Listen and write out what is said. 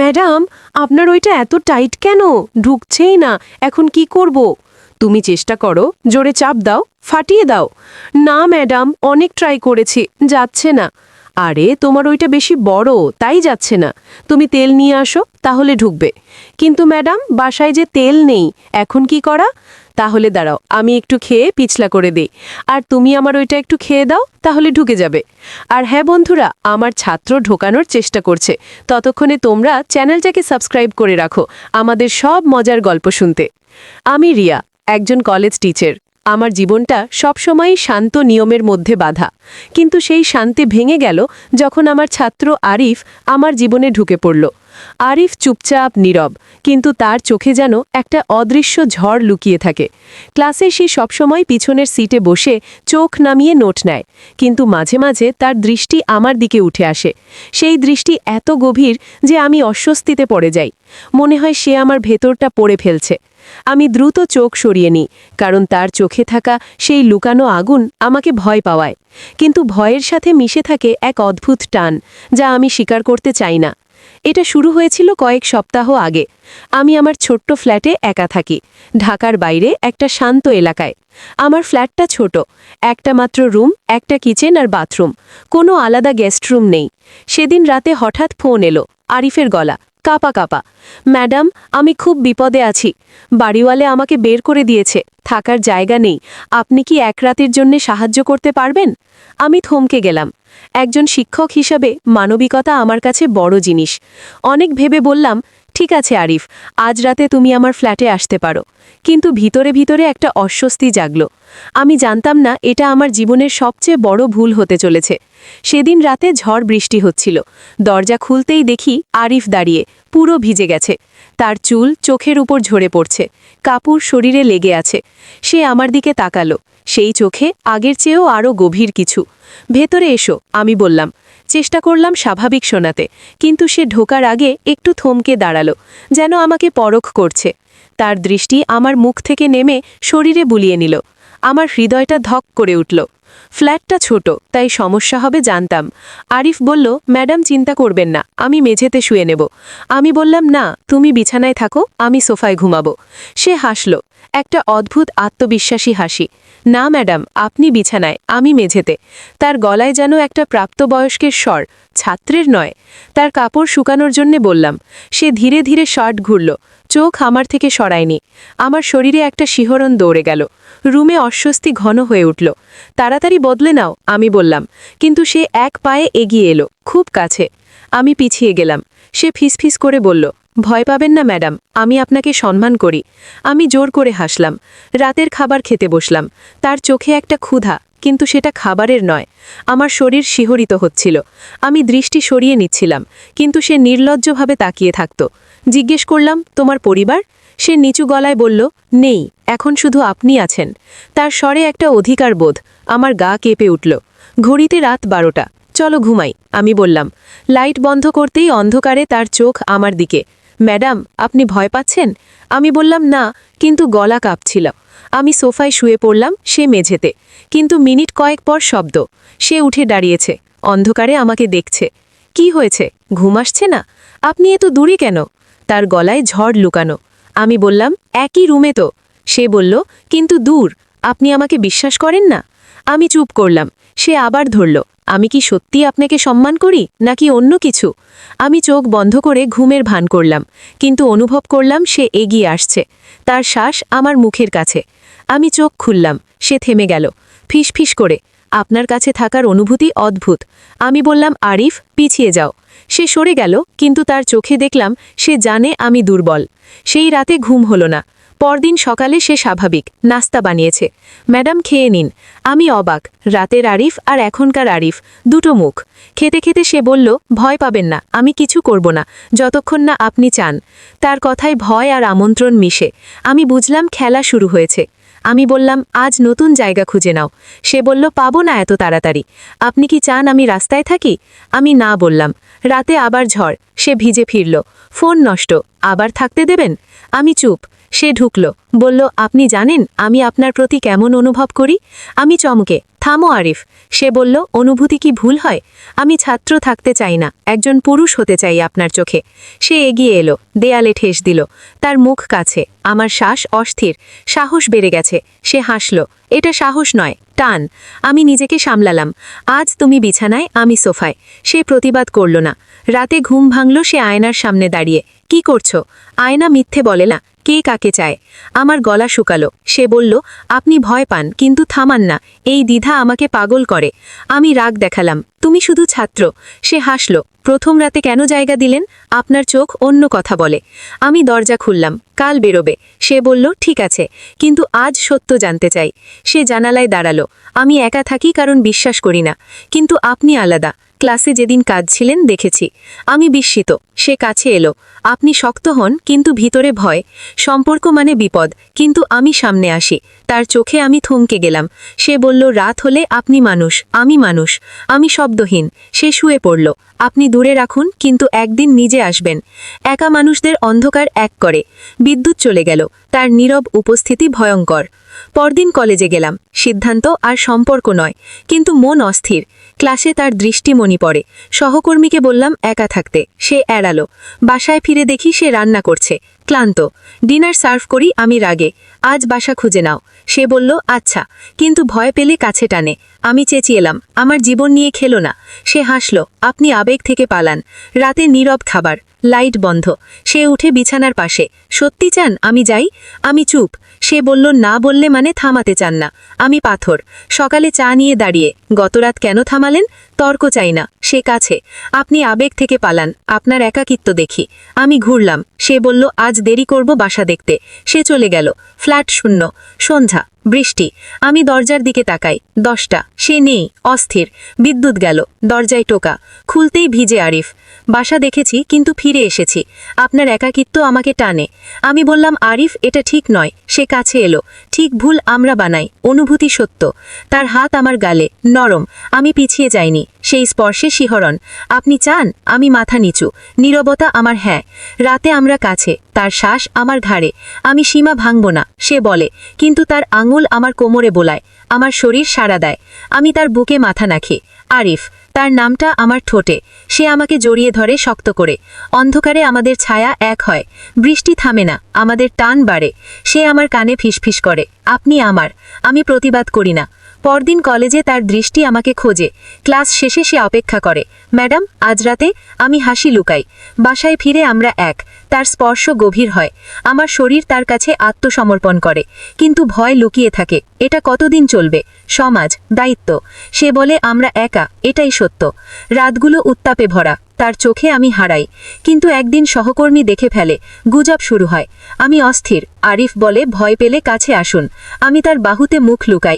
Madam, আপনার ওইটা এত টাইট কেন? ঢুকছেই না। এখন কি করব? তুমি চেষ্টা করো, জোরে চাপ দাও, ফাটিয়ে দাও। না ম্যাডাম, অনেক ট্রাই করেছি, যাচ্ছে না। আরে তোমার ওইটা বেশি বড়, তাই যাচ্ছে না। তুমি তেল নিয়ে আসো, তাহলে ঢুকবে। কিন্তু ম্যাডাম, বাসায় যে তেল নেই, এখন কি করা? তাহলে দাঁড়াও, আমি একটু খেয়ে পিছলা করে দেই। আর তুমি আমার ওইটা একটু খেয়ে দাও, তাহলে ঢুকে যাবে। আর হ্যাঁ বন্ধুরা, আমার ছাত্র ঢোকানোর চেষ্টা করছে। ততক্ষণে তোমরা চ্যানেলটাকে সাবস্ক্রাইব করে রাখো আমাদের সব মজার গল্প শুনতে। আমি রিয়া, একজন কলেজ টিচার। আমার জীবনটা সবসময়ই শান্ত নিয়মের মধ্যে বাঁধা। কিন্তু সেই শান্তি ভেঙে গেল যখন আমার ছাত্র আরিফ আমার জীবনে ঢুকে পড়ল। আরিফ চুপচাপ নীরব, কিন্তু তার চোখে যেন একটা অদৃশ্য ঝড় লুকিয়ে থাকে। ক্লাসে সে সবসময় পিছনের সিটে বসে চোখ নামিয়ে নোট নেয়, কিন্তু মাঝে মাঝে তার দৃষ্টি আমার দিকে উঠে আসে। সেই দৃষ্টি এত গভীর যে আমি অস্বস্তিতে পড়ে যাই। মনে হয় সে আমার ভেতরটা পড়ে ফেলছে। আমি দ্রুত চোখ সরিয়ে নিই, কারণ তার চোখে থাকা সেই লুকানো আগুন আমাকে ভয় পাওয়ায়। কিন্তু ভয়ের সাথে মিশে থাকে এক অদ্ভুত টান, যা আমি স্বীকার করতে চাই না। এটা শুরু হয়েছিল কয়েক সপ্তাহ আগে। আমি আমার ছোট্ট ফ্ল্যাটে একা থাকি, ঢাকার বাইরে একটা শান্ত এলাকায়। আমার ফ্ল্যাটটা ছোট, একটা মাত্র রুম, একটা কিচেন আর বাথরুম, কোনো আলাদা গেস্ট রুম নেই। সেদিন রাতে হঠাৎ ফোন এলো, আরিফের গলা, কাঁপা কাঁপা। ম্যাডাম, আমি খুব বিপদে আছি। বাড়িওয়ালে আমাকে বের করে দিয়েছে, থাকার জায়গা নেই। আপনি কি এক রাতের জন্য সাহায্য করতে পারবেন? আমি থমকে গেলাম। একজন শিক্ষক হিসাবে মানবিকতা আমার কাছে বড় জিনিস। অনেক ভেবে বললাম, ঠিক আছে আরিফ, আজ রাতে তুমি আমার ফ্ল্যাটে আসতে পারো। কিন্তু ভিতরে ভিতরে একটা অস্বস্তি জাগল। আমি জানতাম না এটা আমার জীবনের সবচেয়ে বড় ভুল হতে চলেছে। সেদিন রাতে ঝড় বৃষ্টি হচ্ছিল। দরজা খুলতেই দেখি আরিফ দাঁড়িয়ে, পুরো ভিজে গেছে। তার চুল চোখের উপর ঝরে পড়ছে, কাপড় শরীরে লেগে আছে। সে আমার দিকে তাকালো, সেই চোখে আগের চেয়েও আরও গভীর কিছু। ভেতরে এসো, আমি বললাম। চেষ্টা করলাম স্বাভাবিক শোনাতে, কিন্তু সে ঢোকার আগে একটু থমকে দাঁড়ালো, যেন আমাকে পরখ করছে। তার দৃষ্টি আমার মুখ থেকে নেমে শরীরে বুলিয়ে নিল। আমার হৃদয়টা ধক করে উঠল। ফ্ল্যাটটা ছোট, তাই সমস্যা হবে জানতাম। আরিফ বলল, ম্যাডাম চিন্তা করবেন না, আমি মেঝেতে শুয়ে নেব। আমি বললাম, না, তুমি বিছানায় থাকো, আমি সোফায় ঘুমাবো। সে হাসল, একটা অদ্ভুত আত্মবিশ্বাসী হাসি। না ম্যাডাম, আপনি বিছানায়, আমি মেঝেতে। তার গলায় যেন একটা প্রাপ্তবয়স্কের স্বর, ছাত্রের নয়। তার কাপড় শুকানোর জন্যে বললাম। সে ধীরে ধীরে শার্ট ঘুরল, চোখ আমার থেকে সরায়নি। আমার শরীরে একটা শিহরণ দৌড়ে গেল। রুমে অস্বস্তি ঘন হয়ে উঠল। তাড়াতাড়ি বদলে নাও, আমি বললাম। কিন্তু সে এক পায়ে এগিয়ে এলো, খুব কাছে। আমি পিছিয়ে গেলাম। সে ফিসফিস করে বলল, ভয় পাবেন না ম্যাডাম, আমি আপনাকে সম্মান করি। আমি জোর করে হাসলাম। রাতের খাবার খেতে বসলাম। তার চোখে একটা ক্ষুধা, কিন্তু সেটা খাবারের নয়। আমার শরীর শিহরিত হচ্ছিল। আমি দৃষ্টি সরিয়ে নিচ্ছিলাম, কিন্তু সে নির্লজ্জভাবে তাকিয়ে থাকত। জিজ্ঞেস করলাম, তোমার পরিবার? সে নিচু গলায় বলল, নেই, এখন শুধু আপনি আছেন। তার স্বরে একটা অধিকার বোধ। আমার গা কেঁপে উঠল। ঘড়িতে রাত 12টা। চলো ঘুমাই, আমি বললাম। লাইট বন্ধ করতেই অন্ধকারে তার চোখ আমার দিকে। ম্যাডাম, আপনি ভয় পাচ্ছেন? আমি বললাম, না, কিন্তু গলা কাঁপছিল। আমি সোফায় শুয়ে পড়লাম, সে মেঝেতে। কিন্তু মিনিট কয়েক পর শব্দ। সে উঠে দাঁড়িয়েছে, অন্ধকারে আমাকে দেখছে। কি হয়েছে, ঘুম আসছে না? আপনি এত দূরে কেন? তার গলায় ঝড় লুকানো। আমি বললাম, একই রুমে তো। সে বলল, কিন্তু দূর। আপনি আমাকে বিশ্বাস করেন না? আমি চুপ করলাম। সে আবার ধরল, আমি কি সত্যি আপনাকে সম্মান করি, নাকি অন্য কিছু? আমি চোখ বন্ধ করে ঘুমের ভান করলাম, কিন্তু অনুভব করলাম সে এগিয়ে আসছে। তার শ্বাস আমার মুখের কাছে। আমি চোখ খুললাম, সে থেমে গেল, ফিসফিস করে, আপনার কাছে থাকার অনুভূতি অদ্ভুত। আমি বললাম, আরিফ, পিছিয়ে যাও। সে সরে গেল, কিন্তু তার চোখে দেখলাম সে জানে আমি দুর্বল। সেই রাতে ঘুম হলো না। পরদিন সকালে সে স্বাভাবিক, নাস্তা বানিয়েছে। ম্যাডাম, খেয়ে নিন। আমি অবাক, রাতের আরিফ আর এখনকার আরিফ, দুটো মুখ। খেতে খেতে সে বলল, ভয় পাবেন না, আমি কিছু করব না, যতক্ষণ না আপনি চান। তার কথায় ভয় আর আমন্ত্রণ মিশে। আমি বুঝলাম খেলা শুরু হয়েছে। আমি বললাম, আজ নতুন জায়গা খুঁজে নাও। সে বলল, পাবো না এত তাড়াতাড়ি। আপনি কি চান আমি রাস্তায় থাকি? আমি না বললাম। রাতে আবার ঝড়, সে ভিজে ফিরল। ফোন নষ্ট, আবার থাকতে দেবেন? আমি চুপ। সে ঢুকল, বলল, আপনি জানেন আমি আপনার প্রতি কেমন অনুভব করি? আমি চমকে, থামো আরিফ। সে বলল, অনুভূতি কি ভুল হয়? আমি ছাত্র থাকতে চাই না, একজন পুরুষ হতে চাই আপনার চোখে। সে এগিয়ে এলো, দেয়ালে ঠেস দিল, তার মুখ কাছে। আমার শ্বাস অস্থির, সাহস বেড়ে গেছে। সে হাসল। এটা সাহস নয়, টান। আমি নিজেকে সামলালাম। আজ তুমি বিছানায়, আমি সোফায়। সে প্রতিবাদ করল না। রাতে ঘুম ভাঙল সে আয়নার সামনে দাঁড়িয়ে। কি করছো? আয়না মিথ্যে বলে না, কে কাকে চায়? আমার গলা শুকালো। সে বলল, আপনি ভয় পান কিন্তু থামান না, এই দ্বিধা আমাকে পাগল করে। আমি রাগ দেখালাম, তুমি শুধু ছাত্র। সে হাসল। প্রথম রাতে কেন জায়গা দিলেন? আপনার চোখ অন্য কথা বলে। আমি দরজা খুললাম, কাল বেরোবে। সে বলল, ঠিক আছে, কিন্তু আজ সত্য জানতে চাই। সে জানালায় দাঁড়ালো। আমি একা থাকি কারণ বিশ্বাস করি না, কিন্তু আপনি আলাদা। ক্লাসে যেদিন কাজ ছিলেন দেখেছি। আমি বিস্মিত। সে কাছে এলো। আপনি শক্ত হন কিন্তু ভিতরে ভয়। সম্পর্ক মানে বিপদ, কিন্তু আমি সামনে আসি। তার চোখে আমি থমকে গেলাম। সে বলল, রাত হলে আপনি মানুষ, আমি মানুষ। আমি শব্দহীন। সে শুয়ে পড়ল। আপনি দূরে রাখুন, কিন্তু একদিন নিজে আসবেন। একা মানুষদের অন্ধকার এক করে। বিদ্যুৎ চলে গেল। তার নীরব উপস্থিতি ভয়ঙ্কর। পরদিন কলেজে গেলাম। সিদ্ধান্ত আর সম্পর্ক নয়, কিন্তু মন অস্থির। ক্লাসে তার দৃষ্টি মনি পড়ে। সহকর্মীকে বললাম একা থাকতে, সে এড়ালো। বাসায় ফিরে দেখি সে রান্না করছে, ক্লান্ত। ডিনার সার্ভ করি আমি রাগে। আজ বাসা খুঁজে নাও। সে বলল, আচ্ছা, কিন্তু ভয় পেলে কাছে টানে। আমি চেঁচিয়েলাম, আমার জীবন নিয়ে খেলো না। সে হাসল, আপনি আবেগ থেকে পালান। রাতে নীরব খাবার, লাইট বন্ধ। সে উঠে বিছানার পাশে। সত্যি চান আমি যাই? আমি চুপ। সে বলল, না বললে মানে থামাতে চান না। আমি পাথর। সকালে চা নিয়ে দাঁড়িয়ে, গতরাত কেন থামালেন? তর্ক চাই না। সে কাছে, আপনি আবেগ থেকে পালান, আপনার একাকিত্ব দেখি। আমি ঘুরলাম। সে বলল, আজ দেরি করব বাসা দেখতে। সে চলে গেল। ফ্ল্যাট শূন্য। সন্ধ্যা, বৃষ্টি। আমি দরজার দিকে তাকাই। 10টা। সে নেই, অস্থির। বিদ্যুৎ গেল। দরজায় টোকা। খুলতেই ভিজে আরিফ। বাসা দেখেছি কিন্তু ফিরে এসেছি। আপনার একাকিত্ব আমাকে টানে। আমি বললাম, আরিফ, এটা ঠিক নয়। সে কাছে এলো। ঠিক ভুল আমরা বানাই, অনুভূতি সত্য। তার হাত আমার গালে, নরম। আমি পিছিয়ে যাইনি। সেই স্পর্শে শিহরণ। আপনি চান? আমি মাথা নিচু। নীরবতা আমার হ্যাঁ। রাতে আমরা কাছে, তার শ্বাস আমার ঘাড়ে। আমি সীমা ভাঙব না, সে বলে, কিন্তু তার আঙুল আমার কোমরে বোলায়। আমার শরীর সাড়া দেয়। আমি তার বুকে মাথা নাখি। আরিফ, তার নামটা আমার ঠোঁটে। সে আমাকে জড়িয়ে ধরে শক্ত করে। অন্ধকারে আমাদের ছায়া এক হয়। বৃষ্টি থামে না, আমাদের টান বাড়ে। সে আমার কানে ফিসফিস করে, আপনি আমার। আমি প্রতিবাদ করি না। পরদিন কলেজে তার দৃষ্টি আমাকে খোঁজে। ক্লাস শেষে সে অপেক্ষা করে, ম্যাডাম আজ রাতে। আমি হাসি লুকাই। বাসায় ফিরে আমরা এক। তার স্পর্শ গভীর হয়। আমার শরীর তার কাছে আত্মসমর্পণ করে। কিন্তু ভয় লুকিয়ে থাকে, এটা কতদিন চলবে? সমাজ, দায়িত্ব। সে বলে, আমরা একা, এটাই সত্য। রাতগুলো উত্তাপে ভরা। তার চোখে আমি হারাই। কিন্তু একদিন সহকর্মী দেখে ফেলে। গুজব শুরু হয়। আমি অস্থির। আরিফ বলে, ভয় পেলে কাছে আসুন। আমি তার বাহুতে মুখ লুকাই।